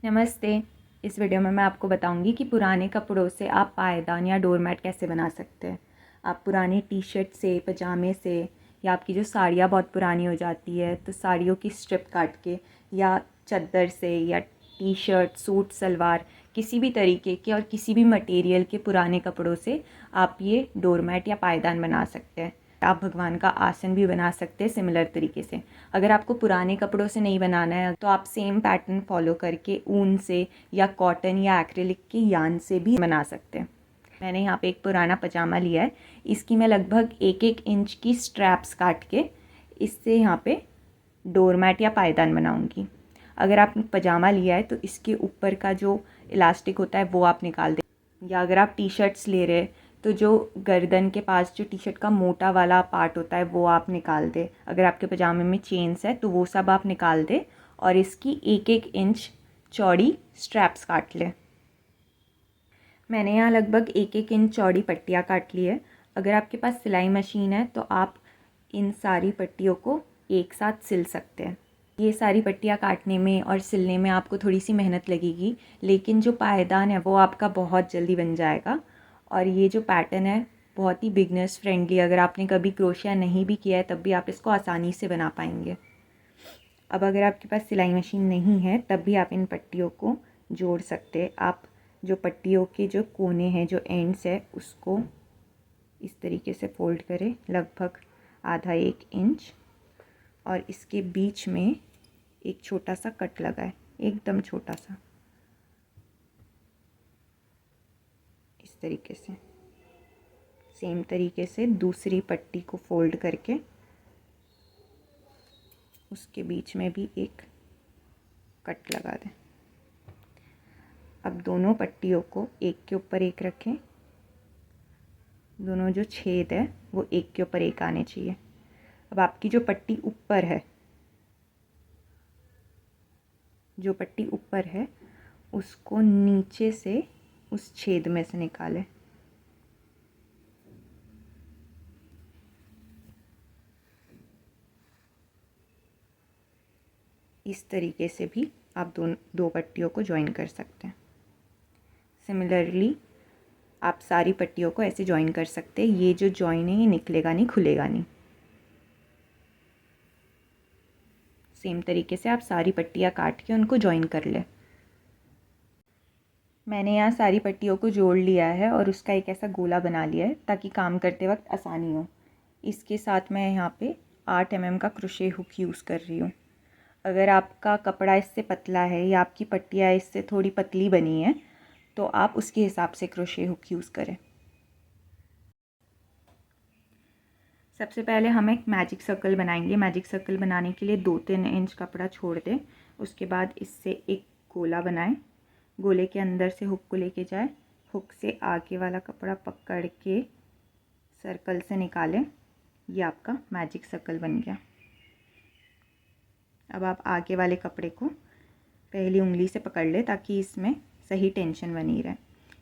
नमस्ते। इस वीडियो में मैं आपको बताऊंगी कि पुराने कपड़ों से आप पायदान या डोरमैट कैसे बना सकते हैं। आप पुरानी टी शर्ट से, पजामे से या आपकी जो साड़ियाँ बहुत पुरानी हो जाती है तो साड़ियों की स्ट्रिप काट के या चादर से या टी शर्ट, सूट, सलवार किसी भी तरीके के और किसी भी मटेरियल के पुराने कपड़ों से आप ये डोरमैट या पायदान बना सकते हैं। आप भगवान का आसन भी बना सकते हैं सिमिलर तरीके से। अगर आपको पुराने कपड़ों से नहीं बनाना है तो आप सेम पैटर्न फॉलो करके ऊन से या कॉटन या एक्रिलिक के यान से भी बना सकते हैं। मैंने यहाँ पे एक पुराना पजामा लिया है। इसकी मैं लगभग 1-1 इंच की स्ट्रैप्स काट के इससे यहाँ पे डोरमैट या पायदान बनाऊंगी। अगर आपने पजामा लिया है तो इसके ऊपर का जो इलास्टिक होता है वो आप निकाल दें, या अगर आप टी शर्ट्स ले रहे हैं तो जो गर्दन के पास जो टी शर्ट का मोटा वाला पार्ट होता है वो आप निकाल दें। अगर आपके पजामे में चेन्स है तो वो सब आप निकाल दें और इसकी 1-1 इंच चौड़ी स्ट्रैप्स काट लें। मैंने यहाँ लगभग 1-1 इंच चौड़ी पट्टियाँ काट ली है। अगर आपके पास सिलाई मशीन है तो आप इन सारी पट्टियों को एक साथ सिल सकते हैं। ये सारी पट्टियाँ काटने में और सिलने में आपको थोड़ी सी मेहनत लगेगी, लेकिन जो पायदान है वो आपका बहुत जल्दी बन जाएगा। और ये जो पैटर्न है बहुत ही बिगनर्स फ्रेंडली, अगर आपने कभी क्रोशिया नहीं भी किया है तब भी आप इसको आसानी से बना पाएंगे। अब अगर आपके पास सिलाई मशीन नहीं है तब भी आप इन पट्टियों को जोड़ सकते हैं। आप जो पट्टियों के जो कोने हैं, जो एंड्स है, उसको इस तरीके से फोल्ड करें लगभग आधा 1 इंच, और इसके बीच में एक छोटा सा कट लगाए, एकदम छोटा सा, इस तरीके से। सेम तरीके से दूसरी पट्टी को फोल्ड करके उसके बीच में भी एक कट लगा दें। अब दोनों पट्टियों को एक के ऊपर एक रखें। दोनों जो छेद है वो एक के ऊपर एक आने चाहिए। अब आपकी जो पट्टी ऊपर है, जो पट्टी ऊपर है उसको नीचे से उस छेद में से निकालें। इस तरीके से भी आप दो पट्टियों को ज्वाइन कर सकते हैं। सिमिलरली आप सारी पट्टियों को ऐसे ज्वाइन कर सकते हैं। ये जो ज्वाइन है ये निकलेगा नहीं, खुलेगा नहीं। सेम तरीके से आप सारी पट्टियाँ काट के उनको ज्वाइन कर लें। मैंने यहाँ सारी पट्टियों को जोड़ लिया है और उसका एक ऐसा गोला बना लिया है ताकि काम करते वक्त आसानी हो। इसके साथ मैं यहाँ पे 8 mm का क्रोशे हुक यूज़ कर रही हूँ। अगर आपका कपड़ा इससे पतला है या आपकी पट्टियाँ इससे थोड़ी पतली बनी है तो आप उसके हिसाब से क्रोशे हुक यूज़ करें। सबसे पहले हम एक मैजिक सर्कल बनाएंगे। मैजिक सर्कल बनाने के लिए 2-3 इंच कपड़ा छोड़ दें। उसके बाद इससे एक गोला बनाएं। गोले के अंदर से हुक को लेके जाए, हुक से आगे वाला कपड़ा पकड़ के सर्कल से निकालें। ये आपका मैजिक सर्कल बन गया। अब आप आगे वाले कपड़े को पहली उंगली से पकड़ लें ताकि इसमें सही टेंशन बनी रहे।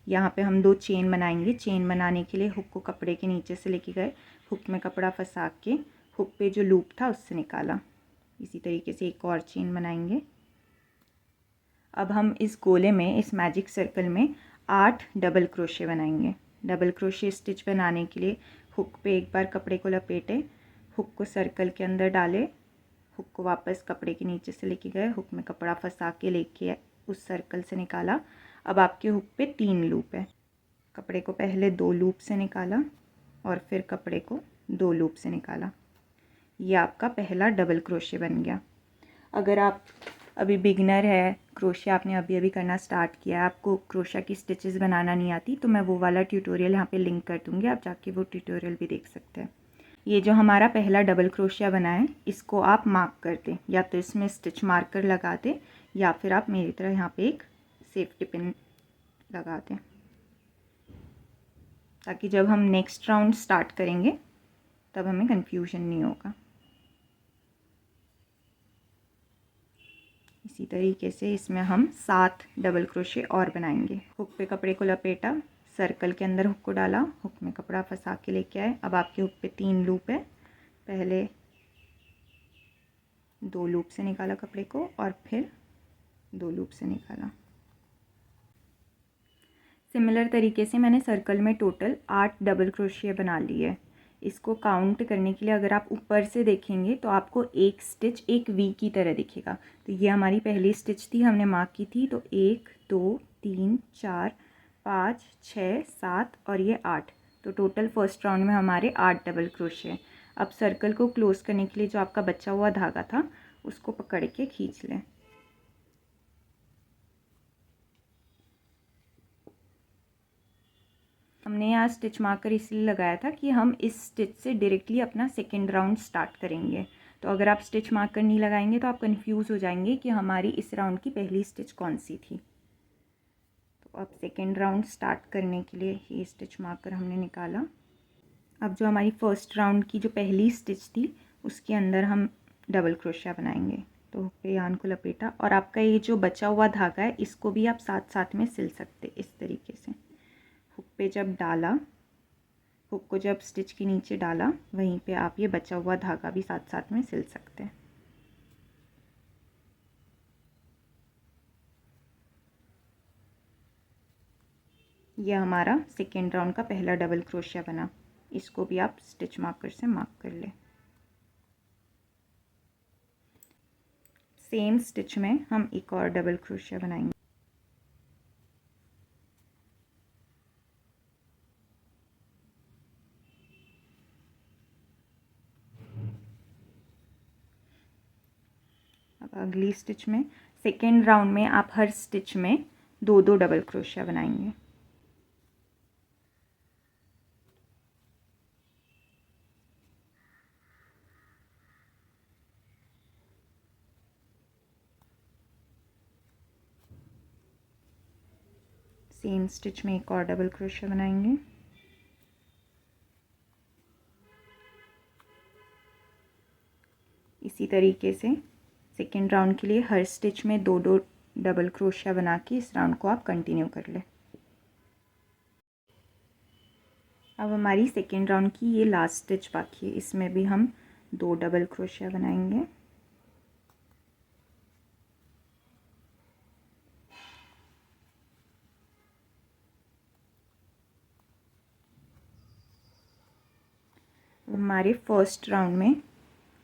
यहाँ पे हम 2 चेन बनाएंगे। चेन बनाने के लिए हुक को कपड़े के नीचे से लेके गए, हुक में कपड़ा फंसा के हुक पे जो लूप था उससे निकाला। इसी तरीके से एक और चेन बनाएंगे। अब हम इस गोले में, इस मैजिक सर्कल में 8 डबल क्रोशे बनाएंगे। डबल क्रोशे स्टिच बनाने के लिए हुक पे एक बार कपड़े को लपेटे, हुक को सर्कल के अंदर डाले, हुक को वापस कपड़े के नीचे से लेके गए, हुक में कपड़ा फंसा के लेके उस सर्कल से निकाला। अब आपके हुक पे 3 लूप है। कपड़े को पहले 2 लूप से निकाला और फिर कपड़े को 2 लूप से निकाला। ये आपका पहला डबल क्रोशे बन गया। अगर आप अभी बिगनर है, क्रोशिया आपने अभी अभी करना स्टार्ट किया है, आपको क्रोशिया की स्टिचेस बनाना नहीं आती, तो मैं वो वाला ट्यूटोरियल यहाँ पे लिंक कर दूँगी, आप जाके वो ट्यूटोरियल भी देख सकते हैं। ये जो हमारा पहला डबल क्रोशिया बना है इसको आप मार्क कर दें, या तो इसमें स्टिच मार्कर लगा दें या फिर आप मेरी तरह यहाँ पे एक सेफ्टी पिन लगा दें, ताकि जब हम नेक्स्ट राउंड स्टार्ट करेंगे तब हमें कंफ्यूजन नहीं होगा। इसी तरीके से इसमें हम 7 डबल क्रोशे और बनाएंगे। हुक पे कपड़े को लपेटा, सर्कल के अंदर हुक को डाला, हुक में कपड़ा फंसा के लेके आए। अब आपके हुक पे 3 लूप है। पहले 2 लूप से निकाला कपड़े को और फिर 2 लूप से निकाला। सिमिलर तरीके से मैंने सर्कल में टोटल 8 डबल क्रोशिया बना लिए। इसको काउंट करने के लिए अगर आप ऊपर से देखेंगे तो आपको एक स्टिच एक वी की तरह दिखेगा। तो ये हमारी पहली स्टिच थी, हमने मार्क की थी। तो 1 2 3 4 5 6 7 और ये 8। तो टोटल फर्स्ट राउंड में हमारे 8 डबल क्रोशिया। अब सर्कल को क्लोज करने के लिए जो आपका बचा हुआ धागा था उसको पकड़ के खींच लें। हमने यहाँ स्टिच मार्कर इसलिए लगाया था कि हम इस स्टिच से डायरेक्टली अपना सेकेंड राउंड स्टार्ट करेंगे। तो अगर आप स्टिच मार्कर नहीं लगाएंगे तो आप कंफ्यूज हो जाएंगे कि हमारी इस राउंड की पहली स्टिच कौन सी थी। तो अब सेकेंड राउंड स्टार्ट करने के लिए ये स्टिच मार्कर हमने निकाला। अब जो हमारी फर्स्ट राउंड की जो पहली स्टिच थी उसके अंदर हम डबल क्रोशिया बनाएंगे। तो हुक पे यान को लपेटा और आपका ये जो बचा हुआ धागा है इसको भी आप साथ साथ में सिल सकते इस तरीके से। हुक पे जब डाला, हुक को जब स्टिच के नीचे डाला वहीं पे आप ये बचा हुआ धागा भी साथ साथ में सिल सकते हैं। यह हमारा सेकेंड राउंड का पहला डबल क्रोशिया बना। इसको भी आप स्टिच मार्कर से मार्क कर लें। सेम स्टिच में हम एक और डबल क्रोशिया बनाएंगे। अब अगली स्टिच में सेकेंड राउंड में आप हर स्टिच में 2 डबल क्रोशिया बनाएंगे। सेम स्टिच में एक और डबल क्रोशिया बनाएंगे। इसी तरीके से सेकेंड राउंड के लिए हर स्टिच में 2 डबल क्रोशिया बना के इस राउंड को आप कंटिन्यू कर लें। अब हमारी सेकेंड राउंड की ये लास्ट स्टिच बाकी है, इसमें भी हम 2 डबल क्रोशिया बनाएंगे। हमारे फर्स्ट राउंड में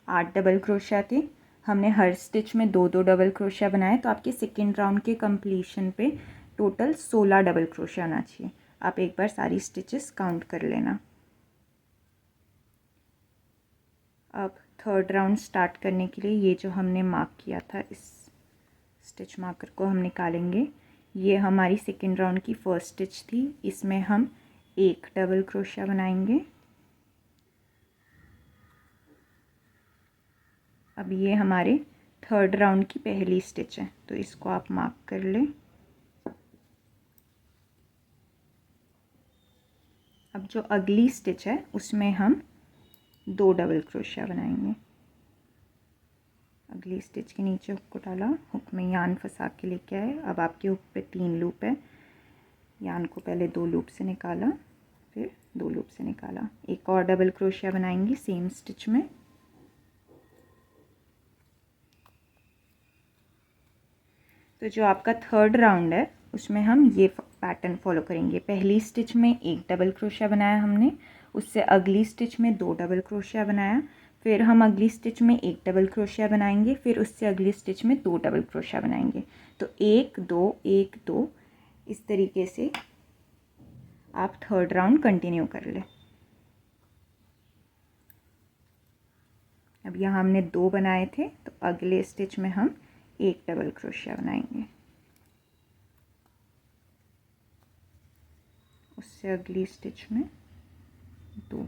8 डबल क्रोशिया थे। हमने हर स्टिच में 2 डबल क्रोशिया बनाए। तो आपके सेकेंड राउंड के कंप्लीशन पे टोटल 16 डबल क्रोशिया आना चाहिए। आप एक बार सारी स्टिचेस काउंट कर लेना। अब थर्ड राउंड स्टार्ट करने के लिए ये जो हमने मार्क किया था इस स्टिच मार्कर को हम निकालेंगे। ये हमारी सेकेंड राउंड की फर्स्ट स्टिच थी, इसमें हम 1 डबल क्रोशिया बनाएंगे। अब ये हमारे थर्ड राउंड की पहली स्टिच है, तो इसको आप मार्क कर लें। अब जो अगली स्टिच है उसमें हम 2 डबल क्रोशिया बनाएंगे। अगली स्टिच के नीचे हुक को डाला, हुक में यान फंसा के लेके आए। अब आपके हुक पे 3 लूप है। यान को पहले 2 लूप से निकाला, फिर 2 लूप से निकाला। एक और डबल क्रोशिया बनाएंगे सेम स्टिच में। तो जो आपका थर्ड राउंड है उसमें हम ये पैटर्न फॉलो करेंगे। पहली स्टिच में 1 डबल क्रोशिया बनाया हमने, उससे अगली स्टिच में 2 डबल क्रोशिया बनाया, फिर हम अगली स्टिच में 1 डबल क्रोशिया बनाएंगे, फिर उससे अगली स्टिच में 2 डबल क्रोशिया बनाएंगे। तो 1 2 1 2 इस तरीके से आप थर्ड राउंड कंटिन्यू कर लें। अब यहाँ हमने 2 बनाए थे, तो अगले स्टिच में हम 1 डबल क्रोशिया बनाएंगे, उससे अगली स्टिच में 2।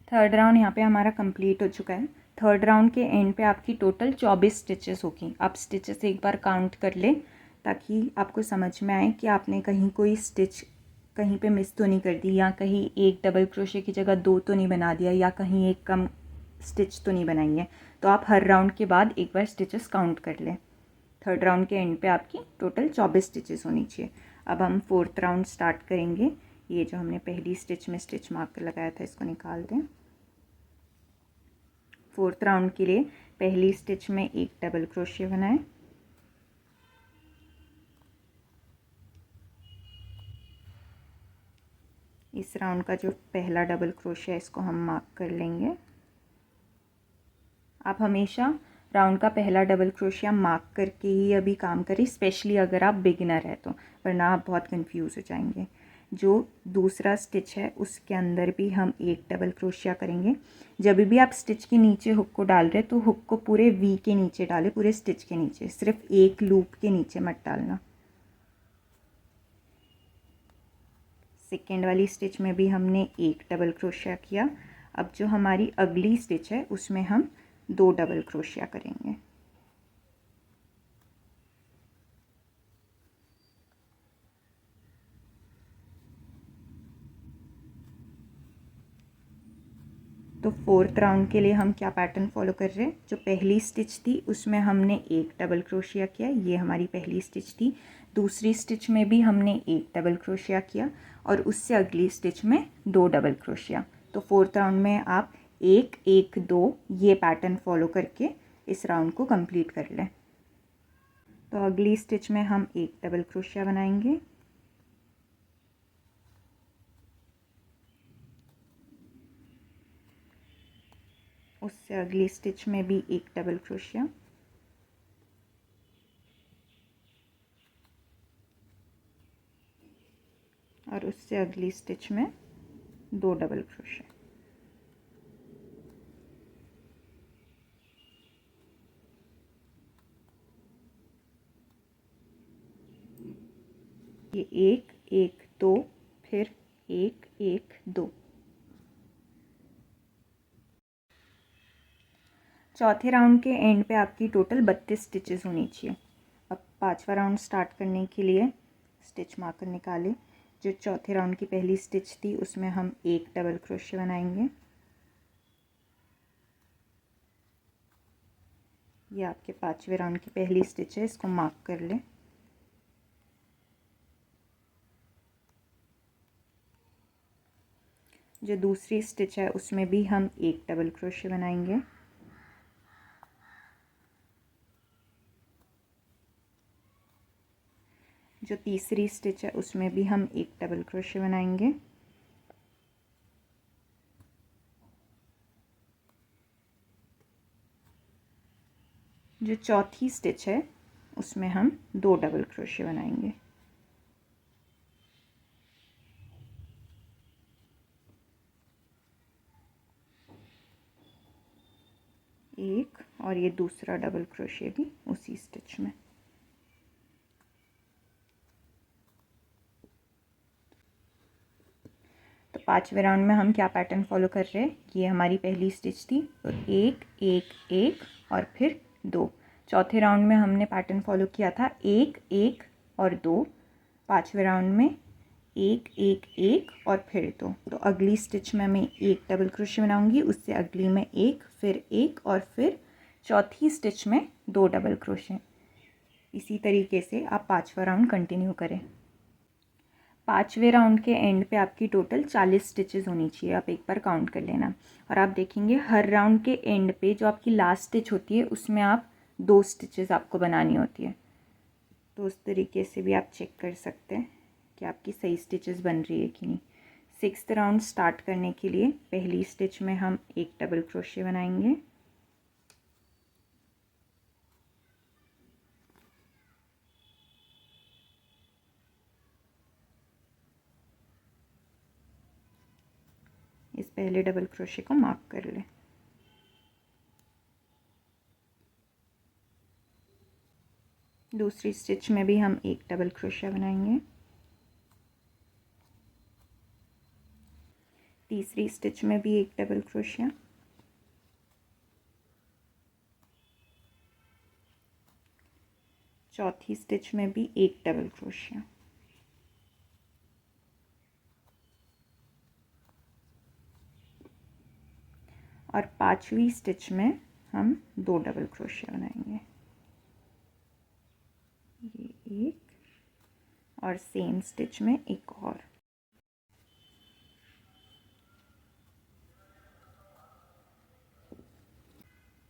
थर्ड राउंड यहाँ पे हमारा कंप्लीट हो चुका है। थर्ड राउंड के एंड पे आपकी टोटल 24 स्टिचेस होगी। आप स्टिचेस एक बार काउंट कर लें ताकि आपको समझ में आए कि आपने कहीं कोई स्टिच कहीं पे मिस तो नहीं कर दी, या कहीं 1 डबल क्रोशे की जगह 2 तो नहीं बना दिया, या कहीं एक कम स्टिच तो नहीं बनाई है। तो आप हर राउंड के बाद एक बार स्टिचेस काउंट कर लें। थर्ड राउंड के एंड पे आपकी टोटल 24 स्टिचेस होनी चाहिए। अब हम फोर्थ राउंड स्टार्ट करेंगे। ये जो हमने पहली स्टिच में स्टिच मार्कर लगाया था इसको निकाल दें। फोर्थ राउंड के लिए पहली स्टिच में एक डबल क्रोशिया बनाएं। इस राउंड का जो पहला डबल क्रोशिया इसको हम मार्क कर लेंगे। आप हमेशा राउंड का पहला डबल क्रोशिया मार्क करके ही अभी काम करें, स्पेशली अगर आप बिगिनर है तो, वरना आप बहुत कंफ्यूज हो जाएंगे। जो दूसरा स्टिच है उसके अंदर भी हम एक डबल क्रोशिया करेंगे। जब भी आप स्टिच के नीचे हुक को डाल रहे हैं तो हुक को पूरे वी के नीचे डालें, पूरे स्टिच के नीचे, सिर्फ एक लूप के नीचे मत डालना। सेकेंड वाली स्टिच में भी हमने एक डबल क्रोशिया किया। अब जो हमारी अगली स्टिच है उसमें हम 2 डबल क्रोशिया करेंगे। तो फोर्थ राउंड के लिए हम क्या पैटर्न फॉलो कर रहे हैं, जो पहली स्टिच थी उसमें हमने एक डबल क्रोशिया किया, ये हमारी पहली स्टिच थी। दूसरी स्टिच में भी हमने एक डबल क्रोशिया किया और उससे अगली स्टिच में 2 डबल क्रोशिया। तो फोर्थ राउंड में आप 1 1 2 ये पैटर्न फॉलो करके इस राउंड को कंप्लीट कर लें। तो अगली स्टिच में हम एक डबल क्रोशिया बनाएंगे। उससे अगली स्टिच में भी एक डबल क्रोशिया और उससे अगली स्टिच में 2 डबल क्रोशिया। ये 1 1 2 फिर 1 1 2। चौथे राउंड के एंड पे आपकी टोटल 32 स्टिचेस होनी चाहिए। अब पांचवा राउंड स्टार्ट करने के लिए स्टिच मार्कर निकालें। जो चौथे राउंड की पहली स्टिच थी उसमें हम एक डबल क्रोशिया बनाएंगे। ये आपके पांचवे राउंड की पहली स्टिच है, इसको मार्क कर लें। जो दूसरी स्टिच है उसमें भी हम एक डबल क्रोशिया बनाएंगे। जो तीसरी स्टिच है उसमें भी हम एक डबल क्रोशिया बनाएंगे। जो चौथी स्टिच है उसमें हम 2 डबल क्रोशिया बनाएंगे। एक, और ये दूसरा डबल क्रोशिया भी उसी स्टिच में। तो पांचवे राउंड में हम क्या पैटर्न फॉलो कर रहे हैं, ये हमारी पहली स्टिच थी, तो 1 1 1 और फिर 2। चौथे राउंड में हमने पैटर्न फॉलो किया था 1 1 और 2। पांचवे राउंड में 1 1 1 और फिर 2। तो अगली स्टिच में मैं एक डबल क्रोशिया बनाऊंगी, उससे अगली में एक, फिर एक और फिर चौथी स्टिच में 2 डबल क्रोशिया। इसी तरीके से आप पांचवा राउंड कंटिन्यू करें। पांचवे राउंड के एंड पे आपकी टोटल 40 स्टिचेस होनी चाहिए, आप एक बार काउंट कर लेना। और आप देखेंगे हर राउंड के एंड पे जो आपकी लास्ट स्टिच होती है उसमें आप 2 स्टिचेस आपको बनानी होती है। तो उस तरीके से भी आप चेक कर सकते हैं कि आपकी सही स्टिचेस बन रही है कि नहीं। सिक्स्थ राउंड स्टार्ट करने के लिए पहली स्टिच में हम एक डबल क्रोशिया बनाएंगे। इस पहले डबल क्रोशिया को मार्क कर लें। दूसरी स्टिच में भी हम एक डबल क्रोशिया बनाएंगे। तीसरी स्टिच में भी एक डबल क्रोशिया। चौथी स्टिच में भी एक डबल क्रोशिया। और पांचवी स्टिच में हम 2 डबल क्रोशिया बनाएंगे, ये एक और सेम स्टिच में एक और।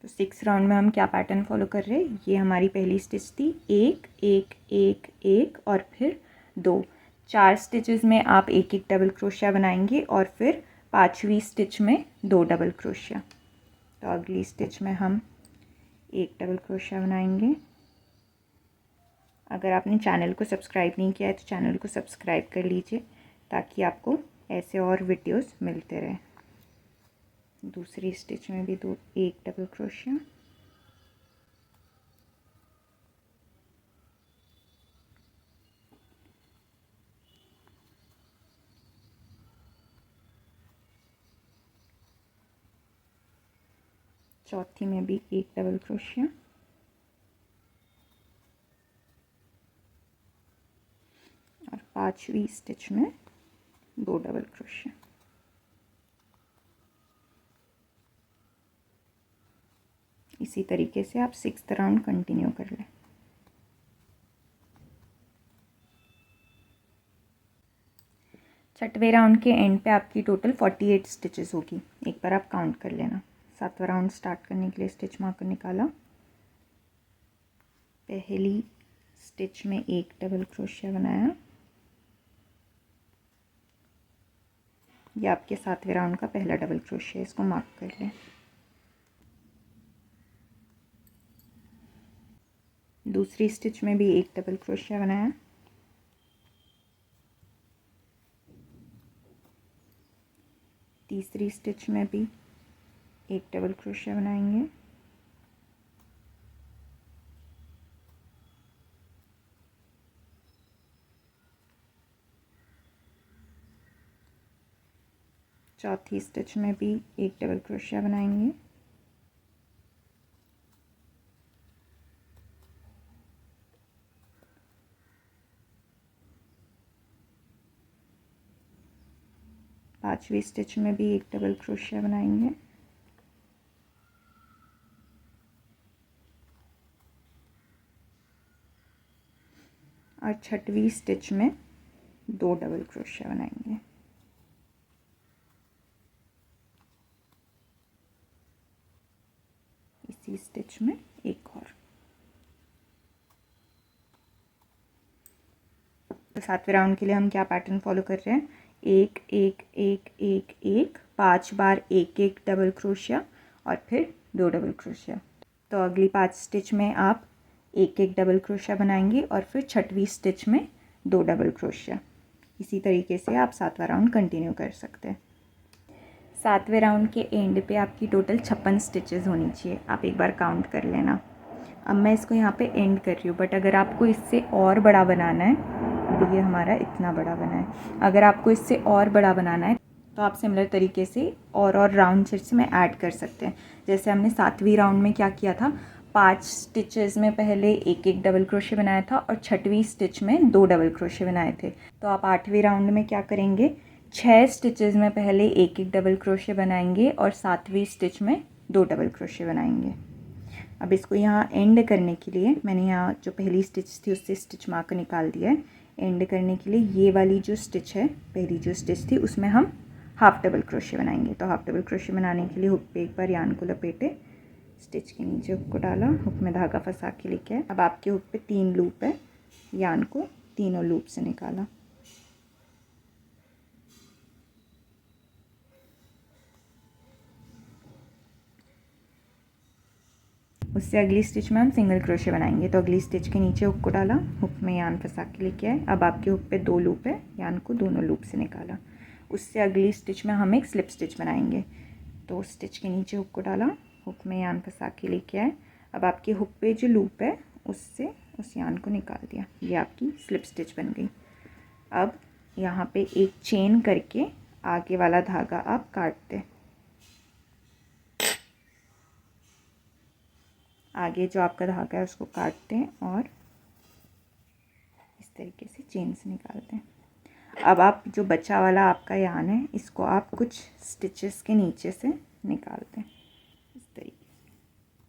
तो 6 राउंड में हम क्या पैटर्न फॉलो कर रहे हैं, ये हमारी पहली स्टिच थी, एक एक एक एक और फिर 2, 4 स्टिचेस में आप एक एक डबल क्रोशिया बनाएंगे और फिर 5वीं स्टिच में 2 डबल क्रोशिया। तो अगली स्टिच में हम एक डबल क्रोशिया बनाएंगे। अगर आपने चैनल को सब्सक्राइब नहीं किया है तो चैनल को सब्सक्राइब कर लीजिए ताकि आपको ऐसे और वीडियोस मिलते रहें। दूसरी स्टिच में भी एक डबल क्रोशिया, चौथी में भी एक डबल क्रोशिया और 5वीं स्टिच में 2 डबल क्रोशिया। इसी तरीके से आप 6th राउंड कंटिन्यू कर लें। छठवें राउंड के एंड पे आपकी टोटल 48 स्टिचेस होगी, एक बार आप काउंट कर लेना। 7वां राउंड स्टार्ट करने के लिए स्टिच मार्कर निकाला, पहली स्टिच में एक डबल क्रोशिया बनाया, ये आपके 7वें राउंड का पहला डबल क्रोशिया, इसको मार्क कर लें। दूसरी स्टिच में भी एक डबल क्रोशिया बनाया, तीसरी स्टिच में भी एक डबल क्रोशिया बनाएंगे, चौथी स्टिच में भी एक डबल क्रोशिया बनाएंगे, पांचवी स्टिच में भी एक डबल क्रोशिया बनाएंगे, और छठवीं स्टिच में 2 डबल क्रोशिया बनाएंगे। इसी स्टिच में एक और। तो 7वें राउंड के लिए हम क्या पैटर्न फॉलो कर रहे हैं, एक एक एक एक एक 5 बार एक एक डबल क्रोशिया और फिर 2 डबल क्रोशिया। तो अगली 5 स्टिच में आप एक एक डबल क्रोशिया बनाएंगे और फिर छठवीं स्टिच में 2 डबल क्रोशिया। इसी तरीके से आप 7वां राउंड कंटिन्यू कर सकते हैं। 7वें राउंड के एंड पे आपकी टोटल 56 स्टिचेस होनी चाहिए, आप एक बार काउंट कर लेना। अब मैं इसको यहाँ पे एंड कर रही हूँ, बट अगर आपको इससे और बड़ा बनाना है, तो ये हमारा इतना बड़ा बना है, अगर आपको इससे और बड़ा बनाना है तो आप सिमिलर तरीके से और राउंड स्टिच में ऐड कर सकते हैं। जैसे हमने 7वीं राउंड में क्या किया था, 5 स्टिचेस में पहले एक एक डबल क्रोशे बनाया था और छठवीं स्टिच में 2 डबल क्रोशे बनाए थे। तो आप 8वीं राउंड में क्या करेंगे, 6 स्टिचेस में पहले एक एक डबल क्रोशे बनाएंगे और 7वीं स्टिच में 2 डबल क्रोशे बनाएंगे। अब इसको यहाँ एंड करने के लिए मैंने यहाँ जो पहली स्टिच थी उससे स्टिच मार्कर निकाल दिया है। एंड करने के लिए ये वाली जो स्टिच है, पहली जो स्टिच थी, उसमें हम हाफ डबल क्रोशे बनाएंगे। तो हाफ डबल क्रोशे बनाने के लिए हुक पे एक बार यान को लपेटे, स्टिच के नीचे हुक को डाला, हुक में धागा फंसा के लेके आए। अब आपके हुक पे 3 लूप है, यान को तीनों लूप से निकाला। उससे अगली स्टिच में हम सिंगल क्रोशे बनाएंगे। तो अगली स्टिच के नीचे हुक को डाला, हुक में यान फंसा के लेके आए। अब आपके हुक पे 2 लूप है, यान को दोनों लूप से निकाला। उससे अगली स्टिच में हम एक स्लिप स्टिच बनाएंगे। तो स्टिच के नीचे हुक को डाला, हुक में यान फंसा के लेके आए। अब आपके हुक पे जो लूप है उससे उस यान को निकाल दिया, ये आपकी स्लिप स्टिच बन गई। अब यहाँ पे एक चेन करके आगे वाला धागा आप काट दें, आगे जो आपका धागा है उसको काट दें और इस तरीके से चेन से निकाल दें। अब आप जो बचा वाला आपका यान है इसको आप कुछ स्टिचेस के नीचे से निकाल दें, इस तरीके से।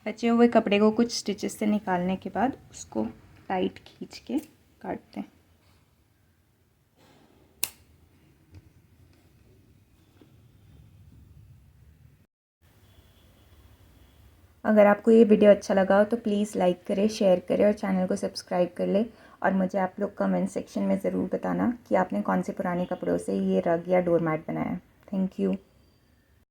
बचे हुए कपड़े को कुछ स्टिचेस से निकालने के बाद उसको टाइट खींच के काटते हैं। अगर आपको ये वीडियो अच्छा लगा हो तो प्लीज़ लाइक करें, शेयर करें और चैनल को सब्सक्राइब कर ले। और मुझे आप लोग कमेंट सेक्शन में ज़रूर बताना कि आपने कौन से पुराने कपड़ों से ये रग या डोर मैट बनाया। Thank you.